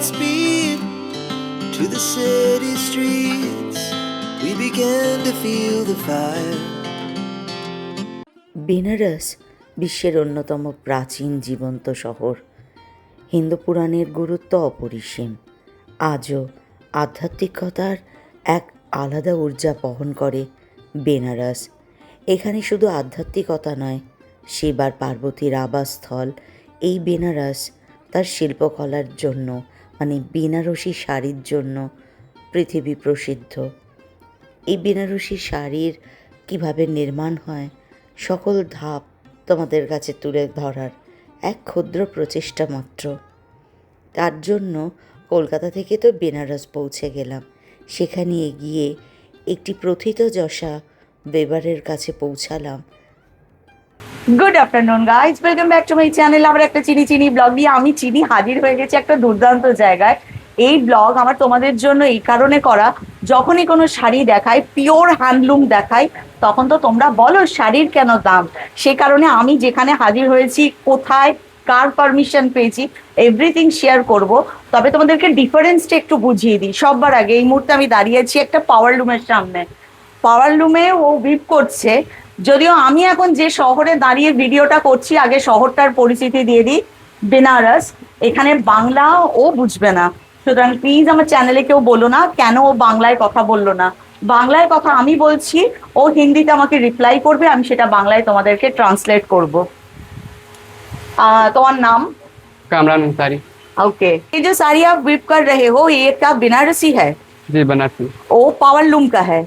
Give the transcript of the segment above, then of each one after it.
Godspeed to the city streets. We began to feel the fire. Benaras বিশ্বের অন্যতম প্রাচীন জীবন্ত শহর। হিন্দু পুরাণের গুরুত্ব অপরিসীম। আজও আধ্যাত্মিকতার এক আলাদা ঊর্জা বহন করে বেনারস। এখানে শুধু আধ্যাত্মিকতা নয়, শিব আর পার্বতীর আবাসস্থল এই বেনারস তার শিল্পকলার জন্য, মানে বেনারসি শাড়ির জন্য পৃথিবী প্রসিদ্ধ। এই বেনারসি শাড়ির কীভাবে নির্মাণ হয় সকল ধাপ তোমাদের কাছে তুলে ধরার এক ক্ষুদ্র প্রচেষ্টা মাত্র। তার জন্য কলকাতা থেকে তো বেনারস পৌঁছে গেলাম। সেখানে গিয়ে একটি প্রথিতযশা বেবারের কাছে পৌঁছালাম। Good afternoon guys, welcome back to my channel. আবার একটা চিনি ব্লগ নিয়ে আমি হাজির হয়ে গেছি একটা দুর্দান্ত জায়গায়। এই ব্লগ আমার তোমাদের জন্য এই কারণে করা, যখনই কোনো শাড়ি দেখায়, পিওর হ্যান্ডলুম দেখায়, তখন তো তোমরা বলো শাড়ির কেন দাম। সে কারণে আমি যেখানে হাজির হয়েছি, কোথায়, কার পারমিশন পেয়েছি, এভরিথিং শেয়ার করব। তবে তোমাদেরকে ডিফারেন্সটা একটু বুঝিয়ে দিই। সবার আগে এই মুহূর্তে আমি দাঁড়িয়েছি একটা পাওয়ার লুমের সামনে। পাওয়ার লুমে ও বিপ করছে। যদিও আমি এখন যে শহরে দাঁড়িয়ে ভিডিওটা করছি, আগে শহরটার পরিচিতি দিয়ে দিই। বেনারস, এখানে বাংলা ও বুঝবে না, সুতরাং প্লিজ আমার চ্যানেলে কেউ বলো না কেন ও বাংলায় কথা বললো না। বাংলায় কথা আমি বলছি, ও হিন্দিতে আমাকে রিপ্লাই করবে, আমি সেটা বাংলায় তোমাদেরকে ট্রান্সলেট করব। তোমার নাম? कामरान अंसारी। ओके, ये जो साड़ी आप विप कर रहे हो, ये क्या बनारसी है? जी बनारसी। ओ पावर लूम का है।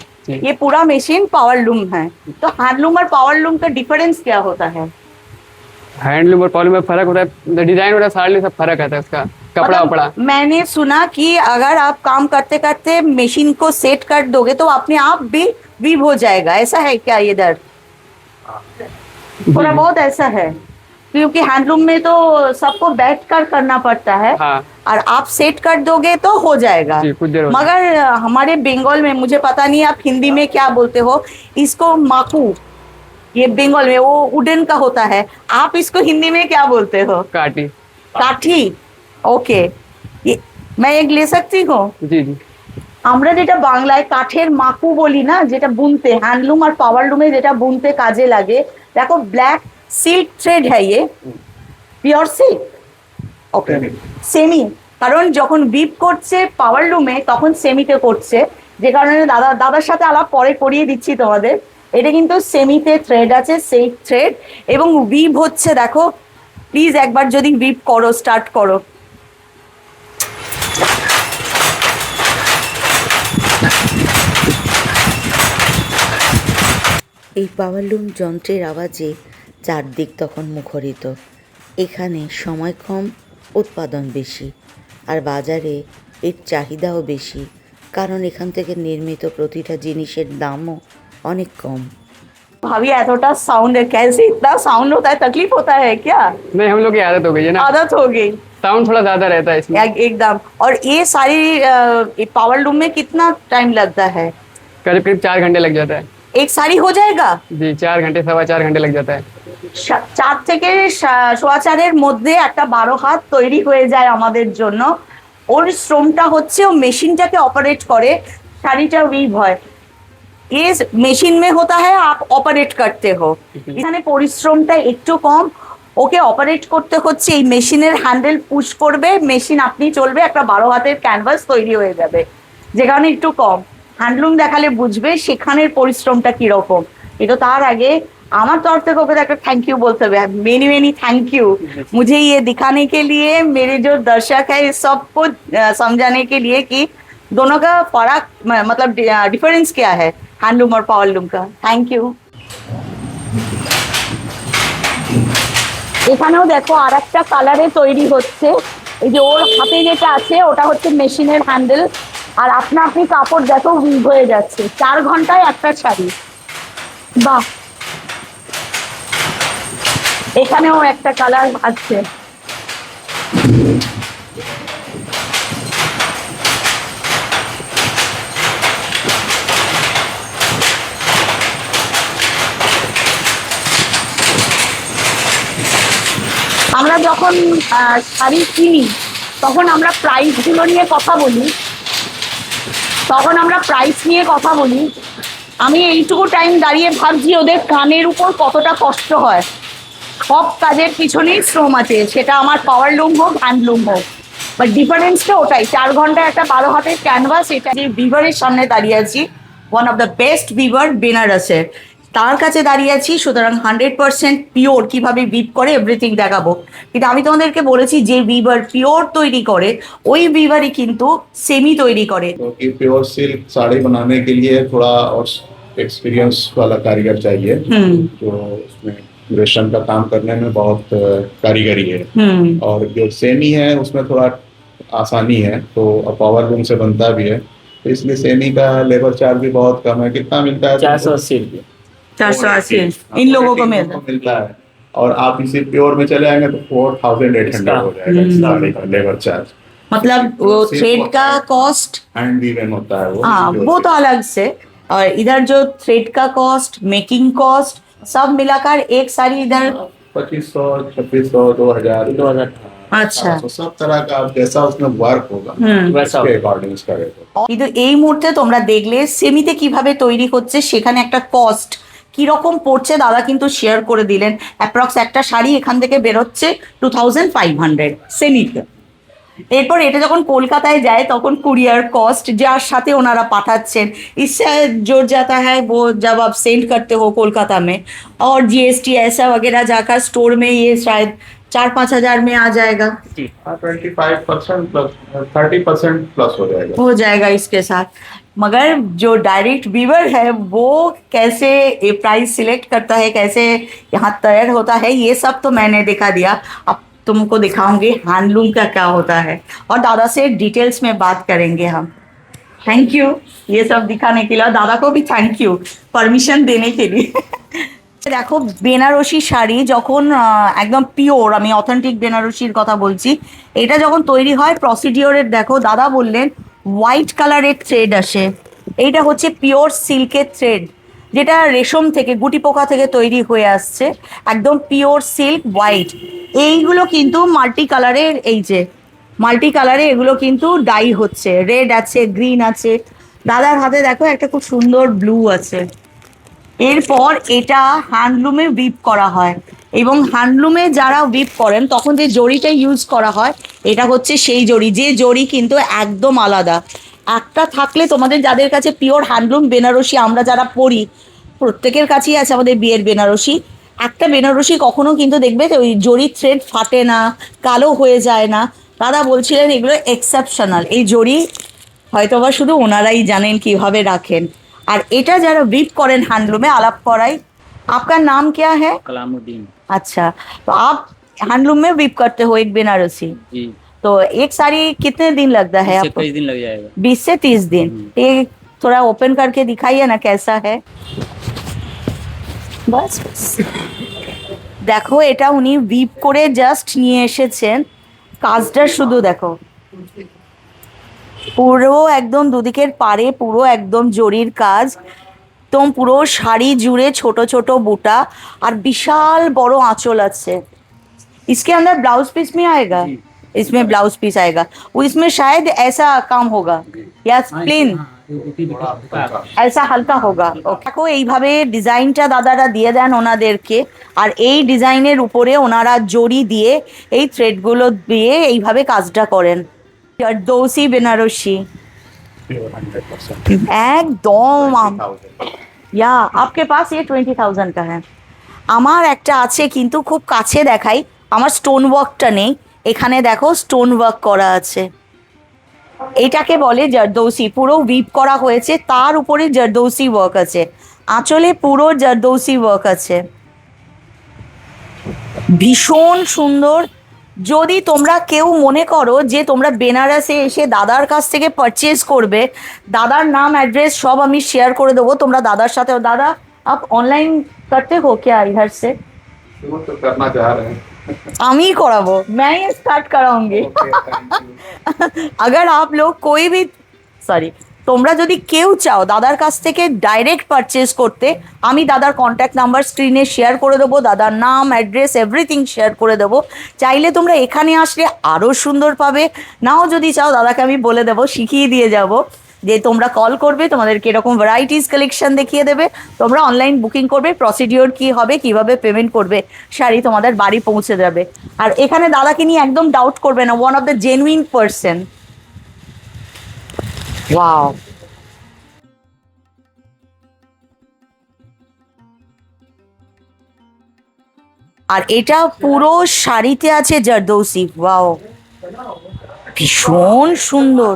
ये पूरा मशीन पावर लूम है। तो हैंडलूम और पावर लूम का डिफरेंस क्या होता है? हैंडलूम और पॉलीलूम में फर्क होता है, डिजाइन होता है, साड़ी सब फर्क आता है उसका, कपड़ा वपड़ा। मैंने सुना कि अगर आप काम करते करते मशीन को सेट कर दोगे तो अपने आप भी वीव हो जाएगा, ऐसा है क्या? इधर थोड़ा बहुत ऐसा है, क्योंकि हैंडलूम में तो सबको बैठ कर करना पड़ता है। हाँ। और आप सेट कर दोगे तो हो जाएगा। कुछ देर मगर हमारे बंगाल में, मुझे पता नहीं आप हिंदी में क्या बोलते हो, इसको माकू, ये बंगाल में वो वुडन का होता है, आप इसको हिंदी में क्या बोलते हो? काटी। काठी। ओके, ये मैं एक ले सकती हूँ? जी जी। আমরা যেটা বাংলায় কাঠের মাকু বলি না, যেটা বুনতে, হ্যান্ডলুম আর পাওয়ার লুমে যেটা বুনতে কাজে লাগে। দেখো ব্ল্যাক সিল্ক থ্রেড হ্যাঁ, ये পিওর সিল্ক। ওকে, সেমি, কারণ যখন বিপ করছে পাওয়ার লুমে তখন সেমিতে করছে, যে কারণে দাদার সাথে আলাপ পরে করিয়ে দিচ্ছি তোমাদের। এটা কিন্তু সেমিতে থ্রেড আছে, সিল্ক থ্রেড, এবং বিপ হচ্ছে। দেখো প্লিজ একবার যদি বিপ করো, স্টার্ট করো। এই পাওয়ারলুম যন্ত্রের আওয়াজে চারদিক তখন মুখরিত। এখানে সময় কম, উৎপাদন বেশি, আর বাজারে এর চাহিদাও বেশি, কারণ এখান থেকে নির্মিত প্রতিটা জিনিসের দামও অনেক কম। भाभी एतोटा साउंड है, कैसे इतना साउंड होता है? तकलीफ होता है क्या? नहीं, हम लोग की आदत हो गई है ना, आदत हो गई। साउंड थोड़ा ज्यादा रहता है इसमें। एकदम। और ये सारी पावर लूम में कितना टाइम लगता है? करीब करीब 4 घंटे लग जाता है। एक साड़ी हो जाएगा? जी 4 घंटे, 4.25 घंटे लग जाता है। 4 থেকে 4.25 মধ্যে একটা 12 হাত তৈরি হয়ে যায় আমাদের জন্য। ওর শ্রমটা হচ্ছে ও মেশিনটাকে অপারেট করে, শাড়িটা উইভ হয়। ये মেশিন में होता है, आप অপারেট করতে हो। এখানে পরিশ্রমটা একটু কম, ওকে অপারেট করতে হচ্ছে। এই মেশিনের হ্যান্ডেল পুশ করবে, মেশিন আপনি চলবে, একটা 12 হাতের ক্যানভাস তৈরি হয়ে যাবে, যে কারণে একটু কম। হ্যান্ডলুম দেখালে বুঝবে সেখানের পরিশ্রমটা কিরকম। এটা তার আগে আমার তরফ থেকে ওকে একটা थैंक यू बोलते হবে, मेनी थैंक यू मुझे ये दिखाने के लिए, मेरे जो दर्शक है इस सबको समझाने के लिए कि दोनों का फर्क, मतलब डिफरेंस क्या है हैंडलूम और पावर लूम का। Thank you. এখানেও দেখো আর একটা কালারে তৈরি হচ্ছে। এই যে ওর হাতে যেটা আছে ওটা হচ্ছে মেশিনের হ্যান্ডেল, আর আপনি কাপড় দেখো উইভ হয়ে যাচ্ছে। 4 ঘন্টায় একটা শাড়ি। বাহ, এখানেও একটা কালার আছে। আমরা যখন শাড়ি কিনি তখন আমরা প্রাইসগুলো নিয়ে কথা বলি, আমি এইটুকু টাইম দাঁড়িয়ে ভাবছি ওদের কানের উপর কতটা কষ্ট হয়। সব কাজের পিছনেই শ্রম আছে, সেটা আমার পাওয়ার লুম হোক হ্যান্ডলুম হোক, বাট ডিফারেন্সটা ওটাই। 4 ঘন্টা একটা 12 হাতের ক্যানভাস, এটা যে বিভারের সামনে দাঁড়িয়ে আছি, ওয়ান অফ দ্য বেস্ট বিভার বেনারসের, তার কাছে দাঁড়িয়ে আছি, সুতরাং 100% পিওর কিভাবে বিপ করে এভরিথিং দেখাবো। কিন্তু আমি তোমাদেরকে বলেছি যে বিভার পিওর তৈরি করে ওই বিভারই কিন্তু সেমি তৈরি করে। क्योंकि प्योर सिल्क साड़ी बनाने के लिए थोड़ा और एक्सपीरियंस वाला कारीगर चाहिए, जो उसमें रेशम का काम करने में बहुत कारीगरी है। और जो सेमी है उसमें थोड़ा आसानी है, तो पावर लूम से बनता भी है, तो इसलिए सेमी का लेबर चार्ज भी बहुत कम है। कितना मिलता है? 480 रुपये। 480 इन लोगों को मिलता है। और आप इसी प्योर में चले आएंगे तो 4800 हो जाएगा साड़ी का लेबर चार्ज। मतलब वो थ्रेड का कॉस्ट, हैंड वीवन होता है हाँ वो तो अलग से, और इधर जो थ्रेड का कॉस्ट, मेकिंग कॉस्ट सब मिलाकर एक साड़ी इधर 2500, 2600, 2000। अच्छा। तो सब तरह का आप जैसा उसमें वर्क होगा वैसा उसके अकॉर्डिंग उसका रेट होगा। কিন্তু এই মুহূর্তে তোমরা দেখলে সেমিতে কিভাবে তৈরি হচ্ছে, সেখানে একটা কস্ট কিরকম পড়ছে দাদা কিন্তু শেয়ার করে দিলেন। অ্যাপ্রক্স একটা শাড়ি এখান থেকে বেরোচ্ছে 2500 সেমিতে। এরপর এটা যখন কলকাতায় যায় তখন কুরিয়ার কস্ট যার সাথে ওনারা পাঠাচ্ছেন, इससे जुड़ जाता है वो जब आप सेंड करते हो कोलकाता में, और जीएसटी ऐसा वगैरह जाकर स्टोर में ये शायद 4-5 हज़ार में आ जाएगा, 25% प्लस 30% प्लस हो जाएगा इसके साथ। मगर जो डायरेक्ट वीवर है वो कैसे ये प्राइस सिलेक्ट करता है, कैसे यहाँ तैयार होता है, ये सब तो मैंने दिखा दिया। अब तुमको दिखाऊंगी हैंडलूम का क्या होता है, और दादा से डिटेल्स में बात करेंगे हम। थैंक यू ये सब दिखाने के लिए, और दादा को भी थैंक यू परमिशन देने के लिए। দেখো বেনারসি শাড়ি যখন একদম পিওর, আমি অথেন্টিক বেনারসির কথা বলছি, এটা যখন তৈরি হয় প্রসিডিওরের দেখো, দাদা বললেন হোয়াইট কালারের থ্রেড আসে, এইটা হচ্ছে পিওর সিল্কের থ্রেড, যেটা রেশম থেকে গুটি পোকা থেকে তৈরি হয়ে আসছে, একদম পিওর সিল্ক হোয়াইট। এইগুলো কিন্তু মাল্টি কালারের, এই যে মাল্টি কালারে এগুলো কিন্তু ডাই হচ্ছে, রেড আছে, গ্রিন আছে, দাদার হাতে দেখো একটা খুব সুন্দর ব্লু আছে। এরপর এটা হ্যান্ডলুমে উইপ করা হয়, এবং হ্যান্ডলুমে যারা উইপ করেন তখন যে জড়িটা ইউজ করা হয় এটা হচ্ছে সেই জড়ি, যে জড়ি কিন্তু একদম আলাদা। একটা থাকলে তোমাদের যাদের কাছে পিওর হ্যান্ডলুম বেনারসি আমরা যারা পরি প্রত্যেকের কাছেই আছে আমাদের বিয়ের বেনারসি, একটা বেনারসি কখনো কিন্তু দেখবে ওই জড়ি থ্রেড ফাটে না, কালো হয়ে যায় না। দাদা বলছিলেন এগুলো এক্সেপশনাল, এই জড়ি হয়তোবা শুধু ওনারাই জানেন কিভাবে রাখেন। আর এটা যারা উইপ করেন হ্যান্ডলুমে, আলাপ করাই, आपका नाम क्या है? कलामुद्दीन अच्छा, तो आप हैंडलूम में विप करते हो एक बेनारसी, जी। तो एक साड़ी कितने दिन लगता है आपको? 20 दिन लग जाएगा। 20 से 30 दिन। ये थोड़ा ओपन करके दिखाइए ना कैसा है। बस দেখো এটা উনি উইপ করে জাস্ট নিয়ে এসেছেন, কাজটা শুধু দেখো, পুরো একদম দুদিকের পাড়ে পুরো একদম জরির কাজ, একদম পুরো শাড়ি জুড়ে ছোট ছোট বুটা, আর বিশাল বড় আঁচল আছে। इसके अंदर ब्लाउज पीस में आएगा? इसमें ब्लाउज पीस आएगा, वो इसमें शायद ऐसा काम होगा या प्लेन ऐसा হালকা হোগা। দেখো এইভাবে ডিজাইনটা দাদারা দিয়ে দেন ওনাদেরকে, আর এই ডিজাইনের উপরে ওনারা জড়ি দিয়ে এই থ্রেডগুলো দিয়ে এইভাবে কাজটা করেন। জর্দৌসি বেনারসি একদম। या आपके पास ये 20,000 का है? আমার একটা আছে কিন্তু খুব কাছে দেখাই, আমার স্টোন ওয়ার্কটা নেই, এখানে দেখো স্টোন ওয়ার্ক করা আছে, এটাকে বলে জর্দৌসি, পুরো উইপ করা হয়েছে, তার উপরে জর্দৌসি ওয়ার্ক আছে, আঁচলে পুরো জর্দৌসি ওয়ার্ক আছে, ভীষণ সুন্দর। যদি তোমরা কেউ মনে করো যে তোমরা বেনারসে এসে দাদার কাছ থেকে পারচেজ করবে, দাদার নাম অ্যাড্রেস সব আমি শেয়ার করে দেবো, তোমরা দাদার সাথে। দাদা आप ऑनलाइन करते हो क्या इधर से? तो करना चाह रहे हैं। আমি कराबो, मैं ही स्टार्ट कराऊंगी। अगर आप लोग कोई भी তোমরা যদি কেউ চাও দাদার কাছ থেকে ডাইরেক্ট পারচেস করতে, আমি দাদার কন্ট্যাক্ট নাম্বার স্ক্রিনে শেয়ার করে দেবো, দাদার নাম, অ্যাড্রেস, এভরিথিং শেয়ার করে দেবো। চাইলে তোমরা এখানে আসলে আরও সুন্দর পাবে, নাও যদি চাও দাদাকে আমি বলে দেবো, শিখিয়ে দিয়ে যাব, যে তোমরা কল করবে, তোমাদেরকে এরকম ভ্যারাইটিস কালেকশন দেখিয়ে দেবে, তোমরা অনলাইন বুকিং করবে, প্রসিডিওর কি হবে, কিভাবে পেমেন্ট করবে, শাড়ি তোমাদের বাড়ি পৌঁছে যাবে। আর এখানে দাদাকে নিয়ে একদম ডাউট করবে না, one of the genuine person. Wow, আর এটা পুরো শাড়িতে আছে জারদৌসি। ওয়াও, भीषण सुंदर।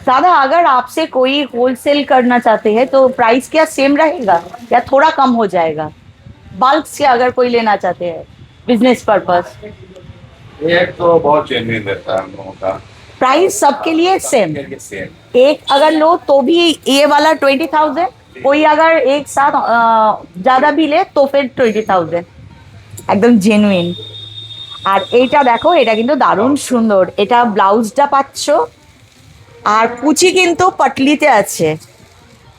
दादा अगर आपसे कोई होलसेल करना चाहते हैं तो प्राइस क्या सेम रहेगा या थोड़ा कम हो जाएगा? बल्क से अगर कोई लेना चाहते हैं बिजनेस पर्पस, एक तो बहुत जेन्युइन रहता है हम लोगों का प्राइस सबके लिए सेम। सेम। एक अगर लो तो भी ये वाला 20,000, कोई अगर एक साथ ज्यादा भी ले तो फिर 20,000, একদম জেনুইন। আর এইটা দেখো, এটা কিন্তু দারুণ সুন্দর। এটা ব্লাউজটা পাচ্ছ, আর কুচি কিন্তু পাটলিতে আছে।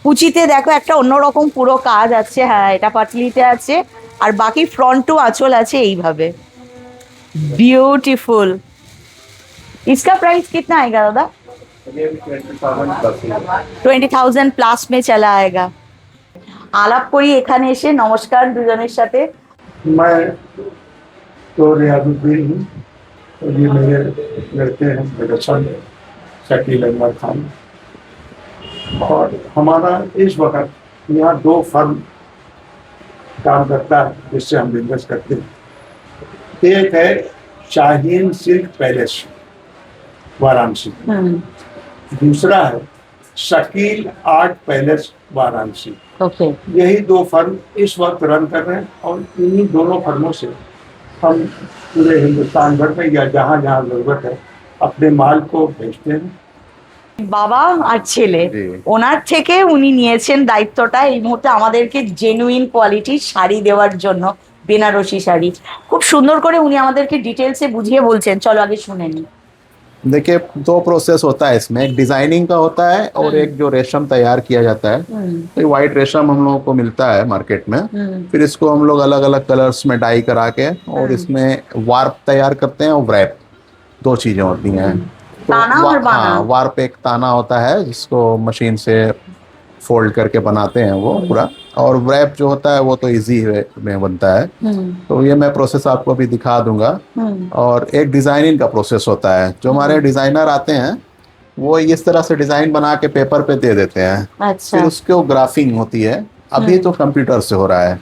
কুচিতে দেখো একটা অন্যরকম পুরো কাজ আছে। হ্যাঁ, এটা পাটলিতে আছে, আর বাকি ফ্রন্ট টু আঁচল আছে এইভাবে। ब्यूटीफुल। इसका प्राइस कितना आएगा दादा? ये भी 20,000 प्लस ही है। 20,000 প্লাস মে চলা আয়েগা। আলাপ করি এখানে এসে। নমস্কার দুজনের সাথে। मैं तो रियाजुद्दीन हूँ और ये मेरे लड़के हैं, मेरे son शकील अनवर खान। और हमारा इस वक्त यहाँ 2 फर्म काम करता है जिससे हम बिजनेस करते हैं। एक है शाहीन सिल्क पैलेस वाराणसी, दूसरा है Shakeel art palace Varanasi. Okay, यही 2 फर्म इस वक्त रन कर रहे हैं और इन्हीं दोनों फर्मों से हम पूरे हिंदुस्तान भर में या जहाँ जहाँ जरूरत है अपने माल को भेजते हैं। বাবা আর ছেলে, ওনার থেকে উনি নিয়েছেন দায়িত্বটা এই মুহূর্তে আমাদেরকে জেনুইন কোয়ালিটির শাড়ি দেওয়ার জন্য। বেনারসি শাড়ি খুব সুন্দর করে উনি আমাদেরকে ডিটেলসে বুঝিয়ে বলছেন। চলো আগে শুনে নিই। देखिए 2 प्रोसेस होता है इसमें, एक डिजाइनिंग का होता है और एक जो रेशम तैयार किया जाता है। तो व्हाइट रेशम हम लोगों को मिलता है मार्केट में, फिर इसको हम लोग अलग अलग कलर्स में डाई करा के और इसमें वार्प तैयार करते हैं और व्रैप, 2 चीजें होती हैं। ताना और बाना। हाँ, वार्प एक ताना होता है जिसको मशीन से फोल्ड करके बनाते हैं वो पूरा, और व्रैप जो होता है वो तो इजी में बनता है। तो ये मैं प्रोसेस आपको अभी दिखा दूंगा। और एक डिजाइनिंग का प्रोसेस होता है। जो हमारे डिजाइनर आते हैं वो इस तरह से डिजाइन बना के पेपर पे दे देते हैं। अच्छा, फिर उसको ग्राफिंग होती है। अभी तो कंप्यूटर से हो रहा है,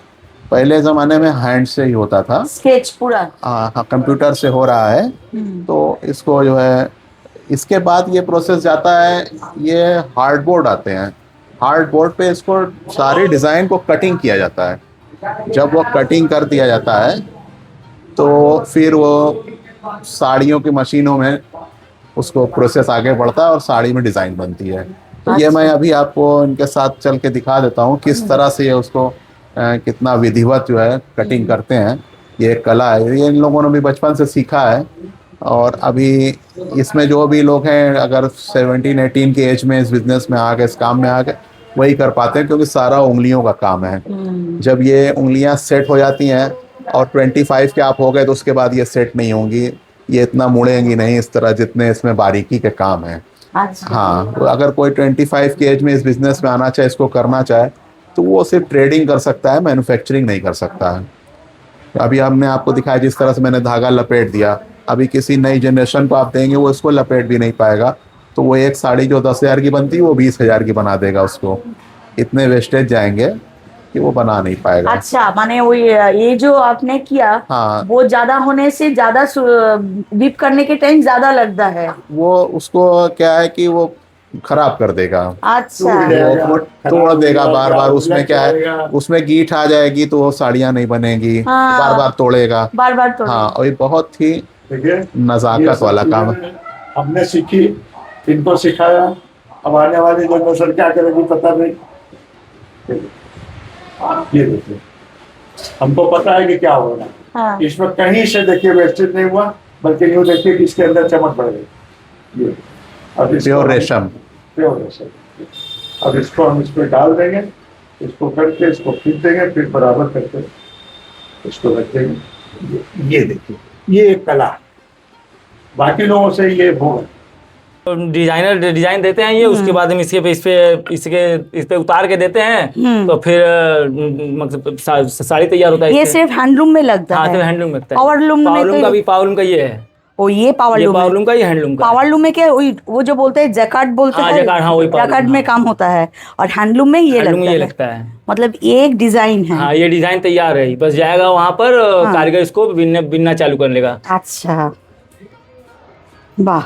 पहले जमाने में हैंड से ही होता था। स्केच पूरा हाँ, कंप्यूटर से हो रहा है। तो इसको जो है, इसके बाद ये प्रोसेस जाता है, ये हार्डबोर्ड आते हैं। हार्डबोर्ड पे इसको सारी डिज़ाइन को कटिंग किया जाता है। जब वो कटिंग कर दिया जाता है तो फिर वो साड़ियों की मशीनों में उसको प्रोसेस आगे बढ़ता है और साड़ी में डिज़ाइन बनती है। तो ये मैं अभी आपको इनके साथ चल के दिखा देता हूँ किस तरह से ये उसको कितना विधिवत जो है कटिंग करते हैं। ये कला है, ये इन लोगों ने भी बचपन से सीखा है। और अभी इसमें जो भी लोग हैं, अगर 17-18 की एज में इस बिजनेस में आ गए, इस काम में आ गए, वही कर पाते हैं, क्योंकि सारा उंगलियों का काम है। जब ये उंगलियां सेट हो जाती हैं और 25 के आप हो गए तो उसके बाद ये सेट नहीं होंगी, ये इतना मुड़ेंगी नहीं इस तरह जितने इसमें बारीकी के काम है। अच्छा, हाँ, तो अगर कोई 25 की एज में इस बिजनेस में आना चाहे, इसको करना चाहे, तो वो सिर्फ ट्रेडिंग कर सकता है, मैन्युफैक्चरिंग नहीं कर सकता है। अभी हमने आपको दिखाया जिस तरह से मैंने धागा लपेट दिया, अभी किसी नई जनरेशन को आप देंगे वो इसको लपेट भी नहीं पाएगा। तो वो एक साड़ी जो 10,000 की बनती है वो 20,000 की बना देगा। उसको इतने वेस्टेज जाएंगे कि वो बना नहीं पाएगा। अच्छा, माने वो ये जो आपने किया, हाँ, वो ज्यादा होने से ज्यादा डिप करने के टाइम ज्यादा लगता है। वो उसको क्या है कि वो खराब कर देगा। अच्छा, वो तोड़ देगा बार बार। उसमें क्या है, उसमें गीठ आ जाएगी तो वो साड़ियाँ नहीं बनेगी। हाँ, बार बार तोड़ेगा। बार बार तो हाँ, और ये बहुत ही देखिए, नजाकत वाला काम है। हमने सीखी, इनको सिखाया। अब आने वाली जनरेशन क्या करेगी पता नहीं। ये देखिए, हमको पता है कि क्या होगा। हाँ, इसमें कहीं से देखिए वेस्टेज नहीं हुआ, बल्कि यूँ देखिए कि इसके अंदर चमक बढ़ गई। ये अब इसको प्योर रेशम। प्योर है सर। अब इसको हम इसमें डाल देंगे, इसको करके इसको खींच देंगे, फिर बराबर करके इसको रख देंगे। ये देखिए, ये एक कला है, बाकी लोगों से ये होगा। तो डिजाइनर डिजाइन देते हैं ये, उसके बाद हम इस पे उतार के देते हैं, तो फिर मतलब साड़ी तैयार होता है। ये इससे। सिर्फ हैंडलूम में लगता हाँ, है? तो हैंडलूम लगता है। पावरलूम में पावरलूम का ये है। ओ, ये पावरलूम है। पावरलूम का, ये हैंडलूम का। पावरलूम में क्या वो जो बोलते हैं जैकार्ड बोलते हाँ, हैं? जैकार्ड, हाँ, वही पावरलूम, जैकार्ड में हाँ। काम होता है, और हैंडलूम में ये हैंडलूम में ये लगता लगता है। है। मतलब एक डिजाइन है। हाँ, ये डिजाइन तैयार है, बस जाएगा वहां पर, हाँ। कारीगर इसको बिनना चालू कर लेगा। अच्छा, বাহ,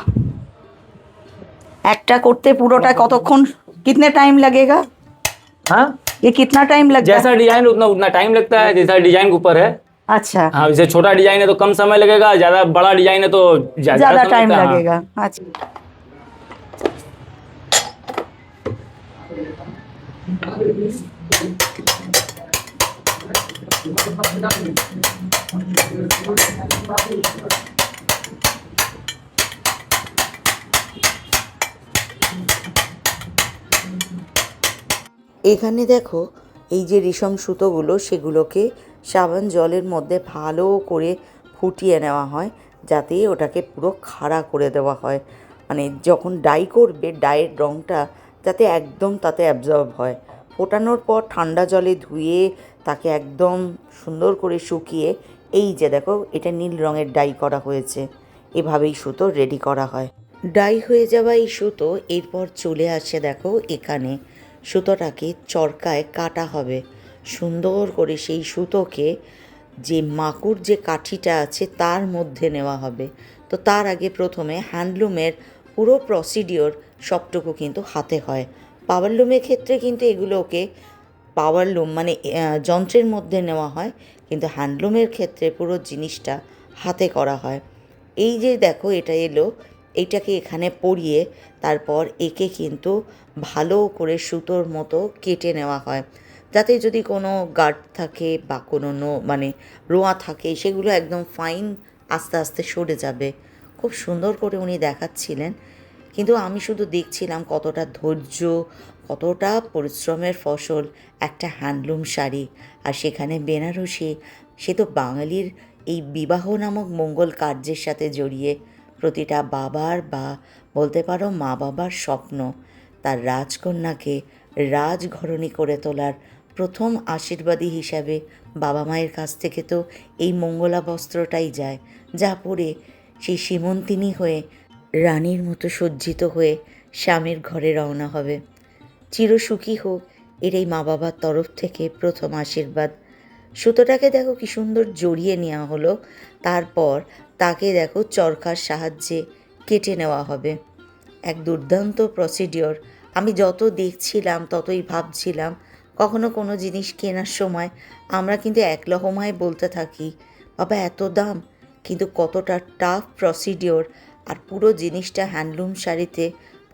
একটা করতে পুরোটা কতক্ষণ, कितने टाइम लगेगा? हाँ, ये कितना टाइम लगता है? जैसा डिजाइन उतना टाइम लगता है, जैसा डिजाइन के ऊपर है। अच्छा, हाँ, जैसे छोटा डिजाइन है तो कम समय लगेगा, ज्यादा बड़ा डिजाइन है तो ज्यादा समय टाइम लगता है, हाँ। लगेगा। अच्छा, এখানে দেখো এই যে রেশম সুতোগুলো, সেগুলোকে সাবান জলের মধ্যে ভালো করে ফুটিয়ে নেওয়া হয়, যাতে ওটাকে পুরো খাড়া করে দেওয়া হয়। মানে যখন ডাই করবে, ডাইয়ের রঙটা যাতে একদম তাতে অ্যাবজর্ব হয়। ফোটানোর পর ঠান্ডা জলে ধুয়ে তাকে একদম সুন্দর করে শুকিয়ে, এই যে দেখো এটা নীল রঙের ডাই করা হয়েছে। এভাবেই সুতো রেডি করা হয়। ডাই হয়ে যাওয়া এই সুতো এরপর চলে আসে দেখো এখানে, সুতোটাকে চরকায় কাটা হবে সুন্দর করে। সেই সুতোকে যে মাকুর যে কাঠিটা আছে তার মধ্যে নেওয়া হবে। তো তার আগে প্রথমে হ্যান্ডলুমের পুরো প্রসিডিওর সবটুকু কিন্তু হাতে হয়। পাওয়ারলুমের ক্ষেত্রে কিন্তু এগুলোকে পাওয়ারলুম মানে যন্ত্রের মধ্যে নেওয়া হয়, কিন্তু হ্যান্ডলুমের ক্ষেত্রে পুরো জিনিসটা হাতে করা হয়। এই যে দেখো এটা এলো, এইটাকে এখানে পরিয়ে তারপর একে কিন্তু ভালো করে সুতোর মতো কেটে নেওয়া হয়, যাতে যদি কোনো গার্ড থাকে বা কোনো মানে রোঁয়া থাকে, সেগুলো একদম ফাইন আস্তে আস্তে সরে যাবে। খুব সুন্দর করে উনি দেখাচ্ছিলেন, কিন্তু আমি শুধু দেখছিলাম কতটা ধৈর্য, কতটা পরিশ্রমের ফসল একটা হ্যান্ডলুম শাড়ি। আর সেখানে বেনারসি, সে তো বাঙালির এই বিবাহ নামক মঙ্গল কার্যের সাথে জড়িয়ে প্রতিটা বাবার বা বলতে পারো মা বাবার স্বপ্ন তার রাজকন্যাকে রাজঘরণী করে তোলার প্রথম আশীর্বাদী হিসাবে বাবা মায়ের কাছ থেকে তো এই মঙ্গলা বস্ত্রটাই যায়, যা পরে সেই সীমন্তিনী হয়ে রানীর মতো সজ্জিত হয়ে স্বামীর ঘরে রওনা হবে। চিরসুখী হোক, এটাই মা বাবার তরফ থেকে প্রথম আশীর্বাদ। সুতোটাকে দেখো কি সুন্দর জড়িয়ে নেওয়া হলো, তারপর তাকে দেখো চরকার সাহায্যে কেটে নেওয়া হবে। এক দুর্দান্ত প্রসিডিওর। আমি যত দেখছিলাম ততই ভাবছিলাম, কখনো কোনো জিনিস কেনার সময় আমরা কিন্তু এক লহমায় বলতে থাকি বাবা এত দাম, কিন্তু কতটা টাফ প্রসিডিওর। আর পুরো জিনিসটা হ্যান্ডলুম শাড়িতে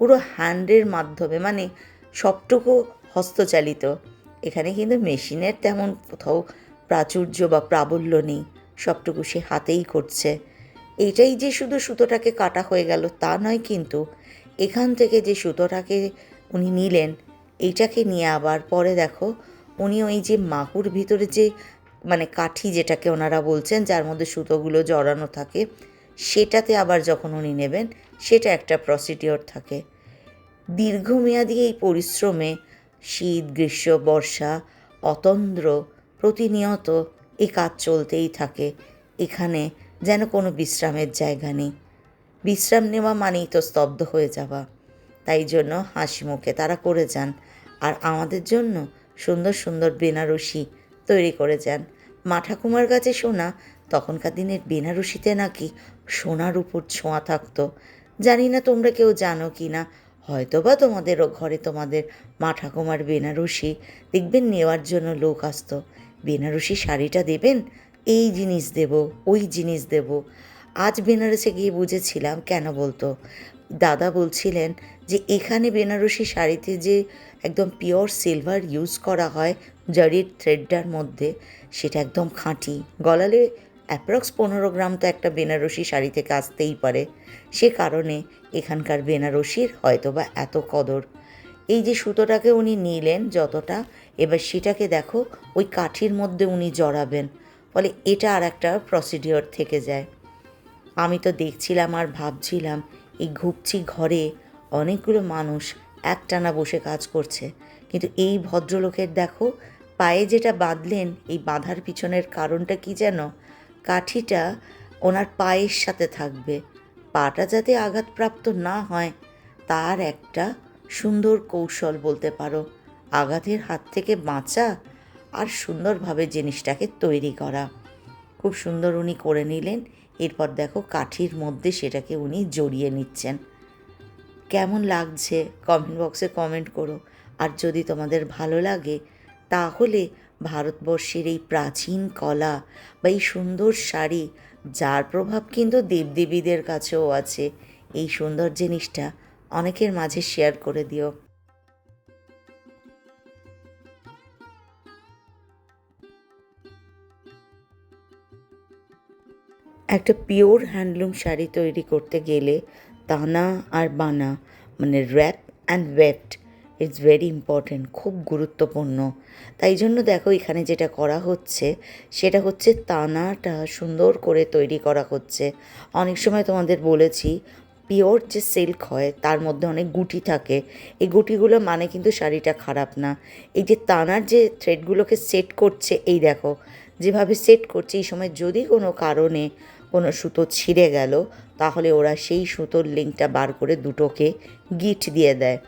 পুরো হ্যান্ডের মাধ্যমে, মানে সবটুকু হস্তচালিত। এখানে কিন্তু মেশিনের তেমন কোথাও প্রাচুর্য বা প্রাবল্য নেই, সবটুকু সে হাতেই করছে। এটাই যে শুধু সুতোটাকে কাটা হয়ে গেল তা নয়, কিন্তু এখান থেকে যে সুতোটাকে উনি নিলেন, এইটাকে নিয়ে আবার পরে দেখো উনি ওই যে মাকুর ভিতরে যে মানে কাঠি যেটাকে ওনারা বলছেন, যার মধ্যে সুতোগুলো জড়ানো থাকে, সেটাতে আবার যখন উনি নেবেন, সেটা একটা প্রসিডিওর থাকে। দীর্ঘমেয়াদী এই পরিশ্রমে শীত গ্রীষ্ম বর্ষা অতন্দ্র প্রতিনিয়ত এই কাজ চলতেই থাকে। এখানে যেন কোনো বিশ্রামের জায়গা নেই। বিশ্রাম নেওয়া মানেই তো স্তব্ধ হয়ে যাওয়া। তাই জন্য হাসি মুখে তারা করে যান, আর আমাদের জন্য সুন্দর সুন্দর বেনারসি তৈরি করে যান। মা ঠাকুমার কাছে শোনা, তখনকার দিনের বেনারসিতে নাকি সোনার উপর ছোঁয়া থাকতো। জানি না তোমরা কেউ জানো কি না, হয়তো বা তোমাদেরও ঘরে তোমাদের মা ঠাকুমার বেনারসি দেখবেন নেওয়ার জন্য লোক আসতো, বেনারসি শাড়িটা দেবেন, এই জিনিস দেব, ওই জিনিস দেব। আজ বেনারসে গিয়ে বুঝেছিলাম কেন বলতো। দাদা বলছিলেন যে এখানে বেনারসি শাড়িতে যে একদম পিওর সিলভার ইউজ করা হয় জারির থ্রেডটার মধ্যে, সেটা একদম খাঁটি, গলালে অ্যাপ্রক্স 15 গ্রাম তো একটা বেনারসি শাড়ি থেকে আসতেই পারে। সে কারণে এখানকার বেনারসির হয়তোবা এত কদর। এই যে সুতোটাকে উনি নিলেন যতটা, এবার সেটাকে দেখো ওই কাঠির মধ্যে উনি জড়াবেন, ফলে এটা আর একটা প্রসিডিওর থেকে যায়। আমি তো দেখছিলাম আর ভাবছিলাম এই ঘুপচি ঘরে অনেকগুলো মানুষ একটানা বসে কাজ করছে, কিন্তু এই ভদ্রলোকের দেখো পায়ে যেটা বাঁধলেন, এই বাঁধার পিছনের কারণটা কি যেন, কাঠিটা ওনার পায়ের সাথে থাকবে, পাটা যাতে আঘাতপ্রাপ্ত না হয় তার একটা সুন্দর কৌশল বলতে পারো। আঘাতের হাত থেকে বাঁচা আর সুন্দরভাবে জিনিসটাকে তৈরি করা, খুব সুন্দর উনি করে নিলেন। এরপর দেখো কাঠির মধ্যে সেটাকে উনি জড়িয়ে নিচ্ছেন। কেমন লাগছে কমেন্ট বক্সে কমেন্ট করো। আর যদি তোমাদের ভালো লাগে তাহলে ভারতবর্ষের এই প্রাচীন কলা বা এই সুন্দর শাড়ি, যার প্রভাব কিন্তু দেবদেবীদের কাছেও আছে, এই সুন্দর জিনিসটা অনেকের মাঝে শেয়ার করে দিও। একটা পিওর হ্যান্ডলুম শাড়ি তৈরি করতে গেলে তানা আর বানা মানে warp and weft it's very important, খুব গুরুত্বপূর্ণ। তাই জন্য দেখো এখানে যেটা করা হচ্ছে সেটা হচ্ছে তানাটা সুন্দর করে তৈরি করা হচ্ছে। অনেক সময় তোমাদের বলেছি পিওর যে সিল্ক হয় তার মধ্যে অনেক গুটি থাকে, এই গুটিগুলো মানে কিন্তু শাড়িটা খারাপ না। এই যে তানার যে থ্রেডগুলোকে সেট করছে, এই দেখো যেভাবে সেট করছে, এই সময় যদি কোনো কারণে কোনো সুতো ছিঁড়ে গেল তাহলে ওরা সেই সুতোর লিঙ্কটা বার করে দুটোকে গিট দিয়ে দেয়,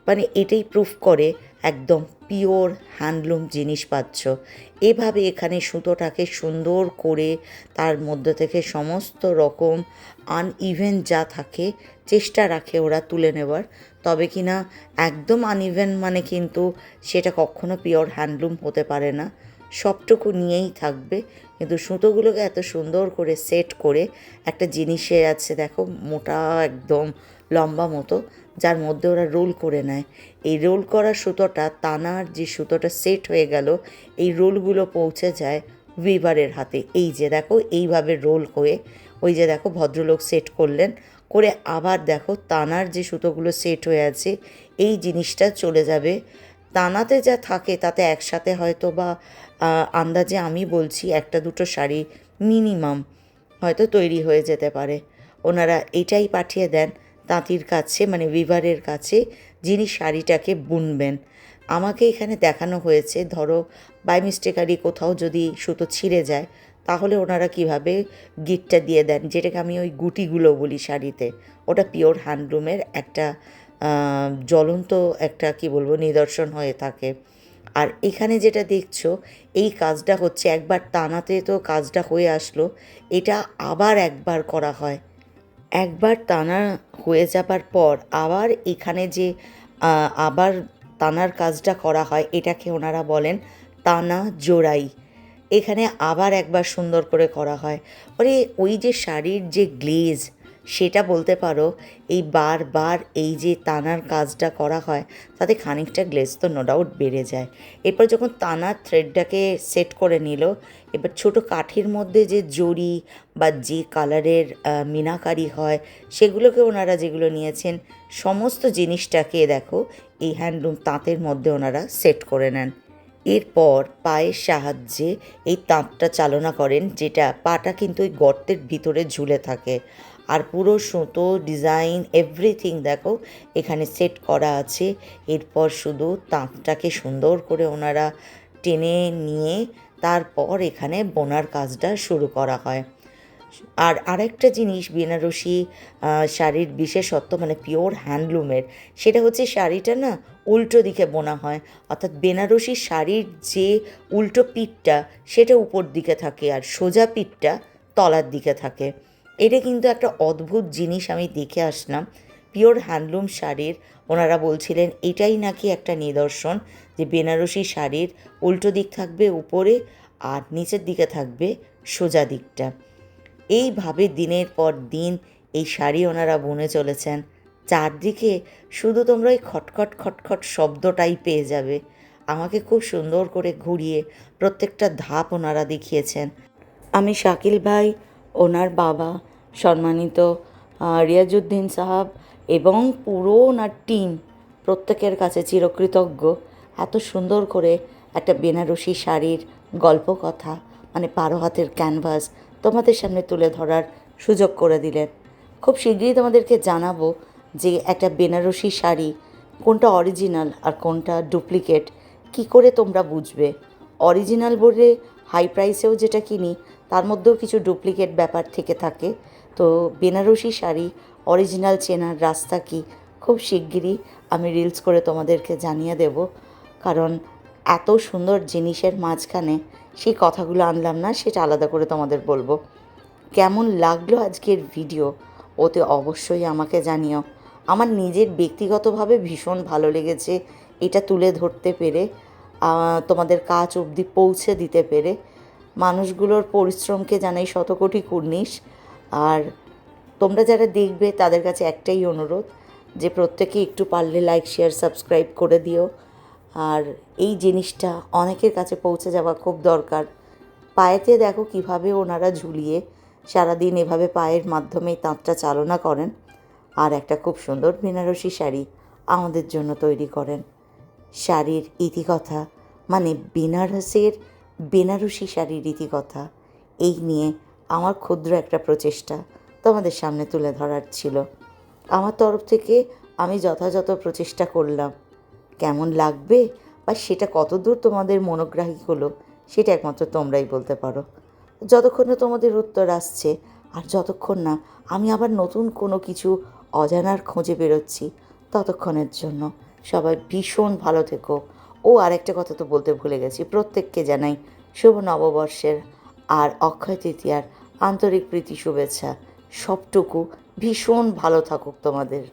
মানে এটাই প্রুফ করে একদম পিওর হ্যান্ডলুম জিনিস পাচ্ছ। এভাবে এখানে সুতোটাকে সুন্দর করে তার মধ্যে থেকে সমস্ত রকম আনইভেন যা থাকে চেষ্টা রাখে ওরা তুলে নেবার, তবে কি না একদম আনইভেন মানে কিন্তু সেটা কখনো পিওর হ্যান্ডলুম হতে পারে না, সবটুকু নিয়েই থাকবে। কিন্তু সুতোগুলোকে এত সুন্দর করে সেট করে একটা জিনিসে আছে দেখো মোটা একদম লম্বা মতো, যার মধ্যে ওরা রোল করে নেয়। এই রোল করা সুতোটা, তানার যে সুতোটা সেট হয়ে গেল, এই রোলগুলো পৌঁছে যায় উইভারের হাতে। এই যে দেখো এইভাবে রোল হয়ে ওই যে দেখো ভদ্রলোক সেট করলেন, করে আবার দেখো তানার যে সুতোগুলো সেট হয়ে আছে এই জিনিসটা চলে যাবে। তানাতে যা থাকে তাতে একসাথে হয়তো বা আন্দাজে আমি বলছি একটা দুটো শাড়ি মিনিমাম হয়তো তৈরি হয়ে যেতে পারে। ওনারা এটাই পাঠিয়ে দেন তাঁতির কাছে, মানে উইভারের কাছে, যিনি শাড়িটাকে বুনবেন। আমাকে এখানে দেখানো হয়েছে ধরো বাই মিস্টেকারি কোথাও যদি সুতো ছিঁড়ে যায় তাহলে ওনারা কিভাবে গিটটা দিয়ে দেন, যেটাকে আমি ওই গুটিগুলো বলি শাড়িতে, ওটা পিওর হ্যান্ডলুমের একটা জ্বলন্ত একটা কি বলবো নিদর্শন হয়ে থাকে। আর এখানে যেটা দেখছো এই কাজটা হচ্ছে একবার টানাতে তো কাজটা হয়ে আসলো, এটা আবার একবার করা হয়। একবার টানা হয়ে যাবার পর আবার এখানে যে আবার টানার কাজটা করা হয় এটাকে ওনারা বলেন টানা জোড়াই। এখানে আবার একবার সুন্দর করে করা হয়, ওরে ওই যে শাড়ির যে গ্লেজ সেটা বলতে পারো এই বারবার এই যে টানার কাজটা করা হয় তাতে খানিকটা গ্লেজ তো নো ডাউট বেড়ে যায়। এরপর যখন টানার থ্রেডটাকে সেট করে নিল, এবার ছোটো কাঠির মধ্যে যে জড়ি বা যে কালারের মিনাকারি হয় সেগুলোকে ওনারা যেগুলো নিয়েছেন সমস্ত জিনিসটাকে দেখো এই হ্যান্ডলুম তাঁতের মধ্যে ওনারা সেট করে নেন। এরপর পায়ের সাহায্যে এই তাঁতটা চালনা করেন, যেটা পাটা কিন্তু ওই গর্তের ভিতরে ঝুলে থাকে। আর পুরো সুতো ডিজাইন এভরিথিং দেখো এখানে সেট করা আছে। এরপর শুধু তাঁতটাকে সুন্দর করে ওনারা টেনে নিয়ে তারপর এখানে বোনার কাজটা শুরু করা হয়। আর আরেকটা জিনিস বেনারসি শাড়ির বিশেষত্ব মানে পিওর হ্যান্ডলুমের, সেটা হচ্ছে শাড়িটা না উল্টো দিকে বোনা হয়, অর্থাৎ বেনারসি শাড়ির যে উল্টো পিঠটা সেটা উপর দিকে থাকে আর সোজা পিঠটা তলার দিকে থাকে। এটা কিন্তু একটা অদ্ভুত জিনিস আমি দেখে আসলাম পিওর হ্যান্ডলুম শাড়ির। ওনারা বলছিলেন এটাই নাকি একটা নিদর্শন যে বেনারসি শাড়ির উল্টো দিক থাকবে উপরে আর নিচের দিকে থাকবে সোজা দিকটা। এইভাবে দিনের পর দিন এই শাড়ি ওনারা বুনে চলেছেন। চারদিকে শুধু তোমরা ওই খটখট খটখট শব্দটাই পেয়ে যাবে। আমাকে খুব সুন্দর করে ঘুরিয়ে প্রত্যেকটা ধাপ ওনারা দেখিয়েছেন। আমি শাকিল ভাই, ওনার বাবা সম্মানিত রিয়াজউদ্দিন সাহাব এবং পুরো ওনার টিম প্রত্যেকের কাছে চিরকৃতজ্ঞ। এত সুন্দর করে একটা বেনারসি শাড়ির গল্প কথা, মানে 12 হাতের ক্যানভাস তোমাদের সামনে তুলে ধরার সুযোগ করে দিলেন। খুব শীঘ্রই তোমাদেরকে জানাবো যে একটা বেনারসি শাড়ি কোনটা অরিজিনাল আর কোনটা ডুপ্লিকেট কি করে তোমরা বুঝবে। অরিজিনাল বলে হাই প্রাইসেও যেটা কিনি তার মধ্যেও কিছু ডুপ্লিকেট ব্যাপার থেকে থাকে। তো বেনারসি শাড়ি অরিজিনাল চেনার রাস্তা কি খুব শিগগিরই আমি রিলস করে তোমাদেরকে জানিয়ে দেব, কারণ এত সুন্দর জিনিসের মাঝখানে সেই কথাগুলো আনলাম না, সেটা আলাদা করে তোমাদের বলবো। কেমন লাগলো আজকের ভিডিও ওতে অবশ্যই আমাকে জানিও। আমার নিজের ব্যক্তিগতভাবে ভীষণ ভালো লেগেছে এটা তুলে ধরতে পেরে, তোমাদের কাজ অবধি পৌঁছে দিতে পেরে। মানুষগুলোর পরিশ্রমকে জানাই শতকোটি কুর্নিশ। আর তোমরা যারা দেখবে তাদের কাছে একটাই অনুরোধ যে প্রত্যেকে একটু পারলে লাইক, শেয়ার, সাবস্ক্রাইব করে দিও। আর এই জিনিসটা অনেকের কাছে পৌঁছে যাওয়া খুব দরকার। পায়েতে দেখো কিভাবে ওনারা ঝুলিয়ে সারাদিন এভাবে পায়ের মাধ্যমেই তাঁতটা চালনা করেন, আর একটা খুব সুন্দর বেনারসি শাড়ি আমাদের জন্য তৈরি করেন। শাড়ির ইতিকথা মানে বেনারসের বেনারসি শাড়ির ইতিকথা, এই নিয়ে আমার ক্ষুদ্র একটা প্রচেষ্টা তোমাদের সামনে তুলে ধরার ছিল। আমার তরফ থেকে আমি যথাযথ প্রচেষ্টা করলাম। কেমন লাগবে বা সেটা কতদূর তোমাদের মনোগ্রাহী হলো সেটা একমাত্র তোমরাই বলতে পারো। যতক্ষণ না তোমাদের উত্তর আসছে আর যতক্ষণ না আমি আবার নতুন কোনো কিছু অজানার খোঁজে বেরোচ্ছি, ততক্ষণের জন্য সবাই ভীষণ ভালো থেকো। ও আরেকটা কথা তো বলতে ভুলে গেছি, প্রত্যেককে জানাই শুভ নববর্ষের আর অক্ষয় তৃতীয়ার আন্তরিক প্রীতি শুভেচ্ছা। সবটুকু ভীষণ ভালো থাকুক তোমাদের।